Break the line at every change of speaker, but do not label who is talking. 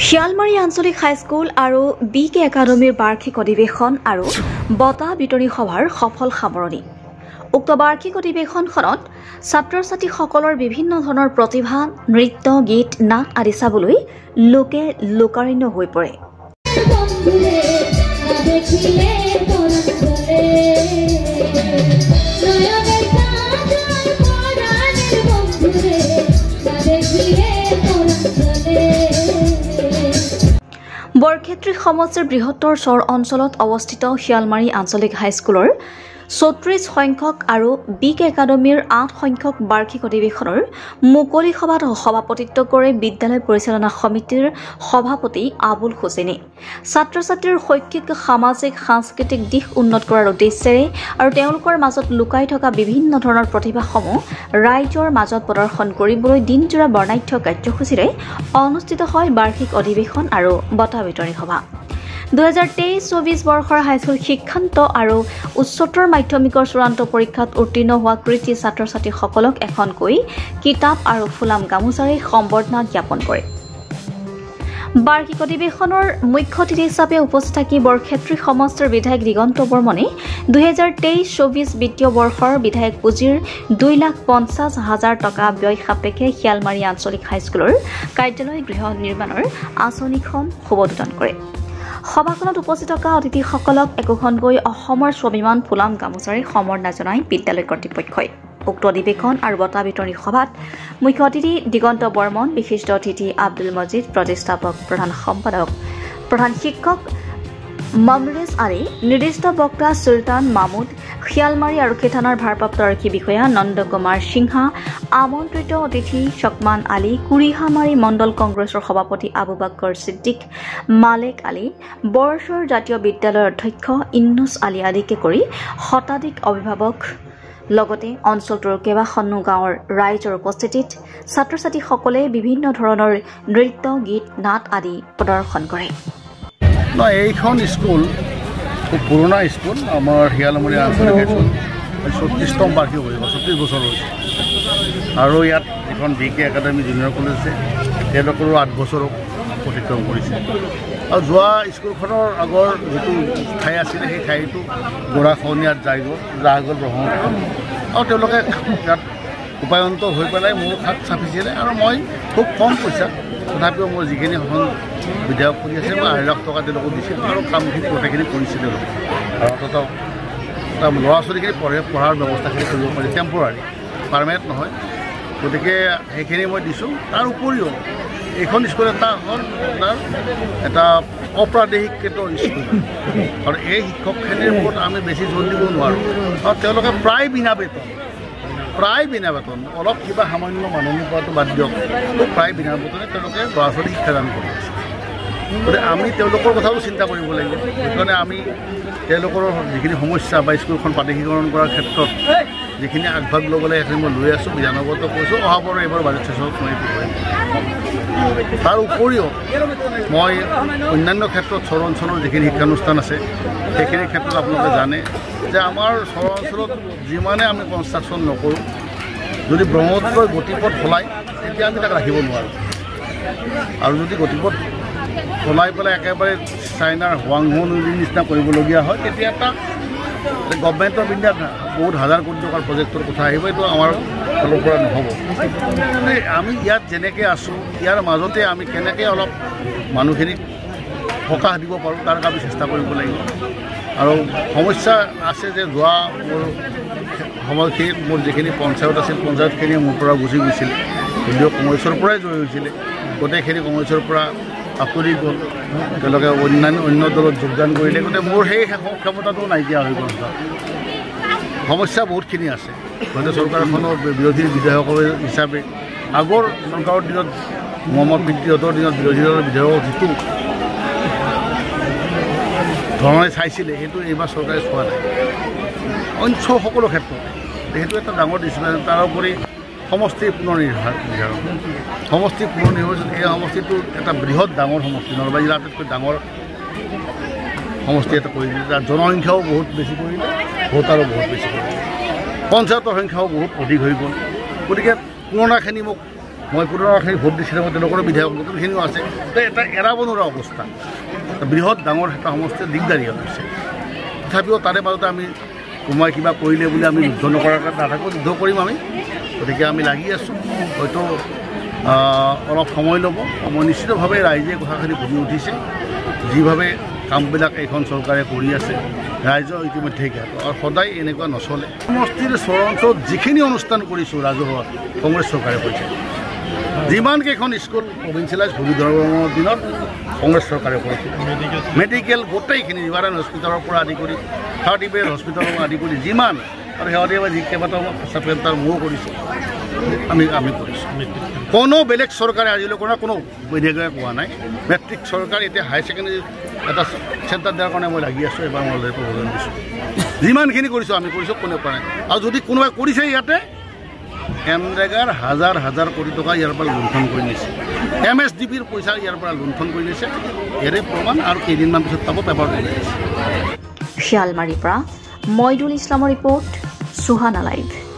শিয়ালমাৰী আঞ্চলিক হাইস্কুল আৰু বিকে একাডেমীৰ বাৰ্ষিক অধিৱেশন আৰু বঁটা বিতৰণী সভাৰ সফল সামৰণি। উক্ত বাৰ্ষিক অধিৱেশনখনত ছাত্ৰ-ছাত্ৰীসকলৰ বিভিন্ন ধৰণৰ প্ৰতিভা, নৃত্য, গীত, নাট আদি চাবলৈ লোকে লোকাৰণ্য হৈ পৰে। বৰক্ষেত্ৰী সমষ্টিৰ বৃহত্তৰ চৰ অঞ্চলত অৱস্থিত শিয়ালমাৰী আঞ্চলিক হাইস্কুলৰ ৩৪ সংখ্যক আৰু বিকে একাডেমীৰ ৮ সংখ্যক বাৰ্ষিক অধিৱেশনৰ মুকলি সভাত সভাপতিত্ব কৰে বিদ্যালয় পৰিচালনা সমিতিৰ সভাপতি আবুল হুছেইনে। ছাত্ৰ-ছাত্ৰীৰ শৈক্ষিক, সামাজিক, সাংস্কৃতিক দিশ উন্নত কৰাৰ উদ্দেশ্যেৰে আৰু তেওঁলোকৰ মাজত লুকাই থকা বিভিন্ন ধৰণৰ প্ৰতিভাসমূহ ৰাইজৰ মাজত প্ৰদৰ্শন কৰিবলৈ দিনজোৰা বৰ্ণাঢ্য কাৰ্যসূচীৰে অনুষ্ঠিত হয় বাৰ্ষিক অধিৱেশন আৰু বঁটা বিতৰণী সভা। 2023-24 বৰ্ষৰ হাইস্কুল শিক্ষান্ত আৰু উচ্চতৰ মাধ্যমিকৰ চূড়ান্ত পৰীক্ষাত উত্তীৰ্ণ হোৱা কৃতি ছাত্ৰ-ছাত্ৰীসকলক এখনকৈ কিতাপ আৰু ফুলাম গামোচাৰে সম্বৰ্ধনা জ্ঞাপন কৰে। বাৰ্ষিক অধিৱেশনৰ মুখ্য অতিথি হিচাপে উপস্থিত থাকি বৰক্ষেত্ৰী সমষ্টিৰ বিধায়ক দিগন্ত বৰ্মনে 2023-24 বিত্তীয় বৰ্ষৰ বিধায়ক পুঁজিৰ 2,50,000 টকা ব্যয় সাপেক্ষে শিয়ালমাৰী আঞ্চলিক হাইস্কুলৰ কাৰ্যালয় গৃহ নিৰ্মাণৰ আঁচনিখন শুভোদ্বোধন কৰে। সভাখনত উপস্থিত থকা অতিথিসকলক একোখনকৈ অসমৰ স্বাভিমান ফুলাম গামোচাৰে সম্বৰ্ধনা জনায় বিদ্যালয় কৰ্তৃপক্ষই। উক্ত অধিৱেশন আৰু বঁটা বিতৰণী সভাত মুখ্য অতিথি দিগন্ত বৰ্মন, বিশিষ্ট অতিথি আব্দুল মজিদ, প্ৰতিষ্ঠাপক প্ৰধান সম্পাদক, প্ৰধান শিক্ষক মমৰেজ আলী, নিৰ্দিষ্ট বক্তা চুলতান মাহমুদ, শিয়ালমাৰী আৰক্ষী থানাৰ ভাৰপ্ৰাপ্ত আৰক্ষী বিষয়া নন্দ কুমাৰ সিংহা, আমন্ত্ৰিত অতিথি চকমান আলী, কুৰিহামাৰী মণ্ডল কংগ্ৰেছৰ সভাপতি আবু বাকৰ ছিদ্দিক, মালেক আলী, বৰছৰ জাতীয় বিদ্যালয়ৰ অধ্যক্ষ ইন্নুছ আলী আদিকে কৰি শতাধিক অভিভাৱক লগতে অঞ্চলটোৰ কেইবাখনো গাঁৱৰ ৰাইজৰ উপস্থিতিত ছাত্ৰ-ছাত্ৰীসকলে বিভিন্ন ধৰণৰ নৃত্য, গীত, নাট আদি প্ৰদৰ্শন কৰে।
এইখন স্কুল খুব পুৰণা স্কুল, আমাৰ শিয়ালমাৰী আঞ্চলিক হাইস্কুল 34তম বাৰ্ষিক হৈ 34 বছৰ হৈছে। আৰু ইয়াত এখন বিকে একাডেমী জুনিয়ৰ কলেজ আছে, তেওঁলোকৰো 8 বছৰ অতিক্ৰম কৰিছে। আৰু যোৱা স্কুলখনৰ আগৰ যিটো ঠাই আছিলে সেই ঠাইটো গৰাখহনীয়াত যাই গ'ল ব্ৰহ্মপুত্ৰ, আৰু তেওঁলোকে ইয়াত উপায়ন্ত হৈ পেলাই মোৰ হাত চাপিছিলে। আৰু মই খুব কম পইচা, তথাপিও মোৰ যিখিনি এখন বিধায়ক কৰি আছে মই 1,00,000 টকা তেওঁলোকক দিছিলোঁ আৰু কামখিনি গোটেইখিনি কৰিছিল তেওঁলোকে। আৰু অন্ততঃ ল'ৰা ছোৱালীখিনি পঢ়াৰ ব্যৱস্থাখিনি কৰিব পাৰি, টেম্পৰাৰী, পাৰ্মানেণ্ট নহয়। গতিকে সেইখিনি মই দিছোঁ। তাৰ উপৰিও এইখন স্কুল এটা হ'ল এটা অপ্ৰাদেশিক স্কুল, আৰু এই শিক্ষকখিনিৰ ওপৰত আমি বেছি জোৰ দিব নোৱাৰোঁ। আৰু তেওঁলোকে প্ৰায় বিনা বেতন, অলপ কিবা সামান্য মাননি কৰাটো বাদ দিয়ক, প্ৰায় বিনা বেতনে তেওঁলোকে ল'ৰা ছোৱালী শিক্ষাদান কৰি আছে। গতিকে আমি তেওঁলোকৰ কথাও চিন্তা কৰিব লাগিব। সেইকাৰণে আমি তেওঁলোকৰ যিখিনি সমস্যা বা স্কুলখন প্ৰাদেশিকৰণ কৰাৰ ক্ষেত্ৰত যিখিনি আগভাগ ল'বলৈ সেইখিনি মই লৈ আছোঁ, বিধানসভাতো কৈছোঁ, অহাবাৰ এইবাৰ বাজেট ছেচনত মই কৰিম। তাৰ উপৰিও মই অন্যান্য ক্ষেত্ৰত চৰ অঞ্চলৰ যিখিনি শিক্ষানুষ্ঠান আছে সেইখিনি ক্ষেত্ৰত আপোনালোকে জানে যে আমাৰ চৰ অঞ্চলত যিমানে আমি কনষ্ট্ৰাকশ্যন নকৰোঁ, যদি ব্ৰহ্মপুত্ৰৰ গতিপথ সলাই তেতিয়া আমি তাক ৰাখিব নোৱাৰোঁ। আৰু যদি গতিপথ সলাই পেলাই একেবাৰে চাইনাৰ হোৱাংহো নদীৰ নিচিনা কৰিবলগীয়া হয়, তেতিয়া এটা গভমেণ্টৰ পিনে বহুত হাজাৰ কোটি টকাৰ প্ৰজেক্টৰ কথা আহিব। এইটো আমাৰ ফালৰ পৰা নহ'ব। আমি ইয়াত যেনেকৈ আছোঁ, ইয়াৰ মাজতে আমি কেনেকৈ অলপ মানুহখিনিক সকাহ দিব পাৰোঁ তাৰ আমি চেষ্টা কৰিব লাগিব। আৰু সমস্যা আছে যে যোৱা মোৰ সময়খিনিত মোৰ যিখিনি পঞ্চায়ত আছিল, পঞ্চায়তখিনিয়ে মোৰ পৰা গুচি গৈছিলে, যদিও কংগ্ৰেছৰ পৰাই জয়ী হৈছিলে। গোটেইখিনি কংগ্ৰেছৰ পৰা আঁতৰি গ'ল, তেওঁলোকে অন্য দলত যোগদান কৰিলে। গতিকে মোৰ সেই ক্ষমতাটো নাইকিয়া হৈ গ'ল। সমস্যা বহুতখিনি আছে। গতিকে চৰকাৰখনৰ বিৰোধী বিধায়ক হিচাপে আগৰ চৰকাৰৰ দিনত মহম্মদ পিতৃহঁতৰ দিনত বিৰোধী দলৰ বিধায়কক যিটো ধৰণে চাইছিলে সেইটো এইবাৰ চৰকাৰে চোৱা নাই। অন্য সকলো ক্ষেত্ৰত সেইটো এটা ডাঙৰ ডিচিপ্লিন। তাৰোপৰি সমষ্টিৰ পুনৰ্নিৰ্ধাৰণ, সমষ্টি পুনৰ্নিৰ্বাচন, এই সমষ্টিটো এটা বৃহৎ ডাঙৰ সমষ্টি, নলবাৰী জিলাৰ আটাইতকৈ ডাঙৰ সমষ্টি এটা কৰি দিলে। তাত জনসংখ্যাও বহুত বেছি কৰিলে, ভোটাৰো বহুত বেছি কৰিলে, পঞ্চায়তৰ সংখ্যাও বহুত অধিক হৈ গ'ল। গতিকে পুৰণাখিনি মোক মই পুনৰখিনি ভোট দিছিলোঁ মই তেওঁলোকৰ বিধায়ক নতুনখিনিও আছে তো এটা এৰাব নোৱাৰা অৱস্থা বৃহৎ ডাঙৰ এটা সমষ্টিৰ দিগদাৰী হৈছে তথাপিও তাৰে মাজতে আমি কোনোবাই কিবা কৰিলে বুলি আমি যুদ্ধ নকৰাকৈ নাথাকোঁ যুদ্ধ কৰিম আমি গতিকে আমি লাগি আছোঁ হয়তো অলপ সময় ল'ব মই নিশ্চিতভাৱে ৰাইজে কথাখিনি বুজি উঠিছে যিভাৱে কামবিলাক এইখন চৰকাৰে কৰি আছে ৰাইজৰ ইতিমধ্যে জ্ঞাত আৰু সদায় এনেকুৱা নচলে সমষ্টিৰ চৰ অঞ্চলত যিখিনি অনুষ্ঠান কৰিছোঁ ৰাজহুৱা কংগ্ৰেছ চৰকাৰে কৰিছে যিমানকেইখন স্কুল প্ৰভিঞ্চিয়েলাইজ ভূমিধৰ্মৰ দিনত কংগ্ৰেছ চৰকাৰে কৰিছিল মেডিকেল গোটেইখিনি ৰিভাৰাইন হস্পিটেলৰ পৰা আদি কৰি থাৰ্ড ইভেল হস্পিটেলৰ পৰা আদি কৰি যিমান আৰু শেহতীয়াভাৱে যি কেইবাটাও চেণ্টাৰ ময়ো কৰিছোঁ আমি কৰিছোঁ কোনো বেলেগ চৰকাৰে আজিলৈ কোনো বিধেয়কে কোৱা নাই মেট্ৰিক চৰকাৰ এতিয়া হায়াৰ ছেকেণ্ডেৰী এটা চেণ্টাৰ দিয়াৰ কাৰণে মই লাগি আছোঁ এবাৰ মই প্ৰৱৰ্তন দিছোঁ যিমানখিনি কৰিছোঁ আমি কৰিছোঁ কোনে কৰা নাই আৰু যদি কোনোবাই কৰিছে ইয়াতে এমৰেগাৰ হাজাৰ হাজাৰ কোটি টকা ইয়াৰ পৰা লুণ্ঠন কৰি নিছে MSDPৰ পইচা ইয়াৰ পৰা লুণ্ঠন কৰি নিছে ইয়াৰে প্ৰমাণ আৰু কেইদিনমান পিছত পাব পেপাৰ ওলাই দিছে
শিয়ালমাৰীৰ পৰা মইদুল ইছলামৰ ৰিপৰ্ট সুহানা লাইভ।